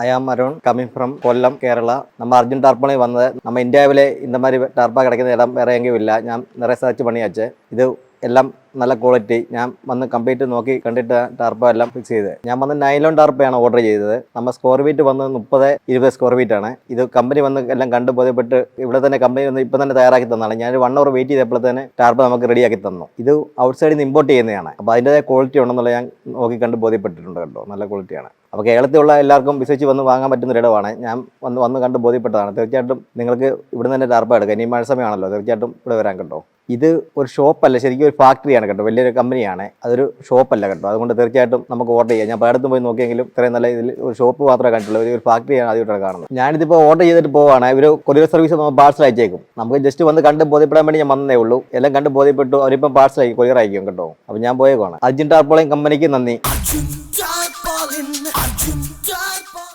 I am Arun coming from Kollam, Kerala. நம்ம அர்ஜுன் டார்பாலே வந்தது. நம்ம இந்தியாவிலே இந்த மாதிரி டார்பா கிடைக்கிற இடம் வேற எங்கேயும் இல்லை. ഞാൻ நிறைய സർച്ച് பண்ணியாச்சு. ഇത് എല്ലാം നല്ല ക്വാളിറ്റി. ഞാൻ വന്ന് കംപ്ലീറ്റ് നോക്കി കണ്ടിട്ട് ടാർപ്പ എല്ലാം ഫിക്സ് ചെയ്ത്. ഞാൻ വന്ന് നൈലോൺ ടാർപ്പയാണ് ഓർഡർ ചെയ്തത്. നമ്മൾ സ്ക്വയർ ഫീറ്റ് വന്ന് 30-20 സ്ക്വയർ ഫീറ്റ് ആണ്. ഇത് കമ്പനി വന്ന് എല്ലാം കണ്ടു ബോധ്യപ്പെട്ട് ഇവിടെ തന്നെ കമ്പനി വന്ന് ഇപ്പം തന്നെ തയ്യാറാക്കി തന്നാണ്. ഞാൻ 1 hour വെയിറ്റ് ചെയ്തപ്പോൾ തന്നെ ടാർപ്പ നമുക്ക് റെഡിയാക്കി തന്നു. ഇത് ഔട്ട് സൈഡിൽ നിന്ന് ഇമ്പോർട്ട് ചെയ്യുന്നതാണ്. അപ്പോൾ അതിൻ്റെതായ ക്വാളിറ്റി ഉണ്ടെന്നുള്ള ഞാൻ നോക്കി കണ്ട് ബോധ്യപ്പെട്ടിട്ടുണ്ട് കേട്ടോ. നല്ല ക്വാളിറ്റിയാണ്. അപ്പോൾ കേരളത്തിലുള്ള എല്ലാവർക്കും വിശ്വസിച്ച് വന്ന് വാങ്ങാൻ പറ്റുന്ന ഒരു ഇടമാണ്. ഞാൻ വന്ന് കണ്ട് ബോധ്യപ്പെട്ടതാണ്. തീർച്ചയായിട്ടും നിങ്ങൾക്ക് ഇവിടെ തന്നെ ടാർപ്പ എടുക്കാം. ഇനി മഴ സമയമാണല്ലോ, തീർച്ചയായിട്ടും ഇവിടെ വരാൻ കേട്ടോ. ഇത് ഒരു ഷോപ്പല്ല, ശരിക്കും ഒരു ഫാക്ടറിയാണ് കേട്ടോ. വലിയൊരു കമ്പനിയാണ്, അതൊരു ഷോപ്പല്ല കേട്ടോ. അതുകൊണ്ട് തീർച്ചയായിട്ടും നമുക്ക് ഓർഡർ ചെയ്യാം. ഞാൻ പലയിടത്തും പോയി നോക്കിയെങ്കിലും ഇത്രയും നല്ല ഇതിൽ ഒരു ഷോപ്പ് മാത്രമേ കണ്ടിട്ടുള്ളൂ. ഒരു ഫാക്ടറിയാണ് ആദ്യമായിട്ടാണ് കാണുന്നത്. ഞാനിതിപ്പോൾ ഓർഡർ ചെയ്തിട്ട് പോവാണ്. ഇവർ കൊറിയർ സർവീസ് നമ്മൾ പാർസൽ അയച്ചേക്കും. നമുക്ക് ജസ്റ്റ് വന്ന് കണ്ട് ബോധ്യപ്പെടാൻ വേണ്ടി ഞാൻ വന്നേ ഉള്ളൂ. എല്ലാം കണ്ട് ബോധ്യപ്പെട്ടു. അവരിപ്പം പാർസൽ അയക്കും, കൊറിയർ അയക്കും കേട്ടോ. അപ്പോൾ ഞാൻ പോയേക്കാണ്. അർജുൻ ടാർപോളിൻ കമ്പനിക്ക് നന്ദി.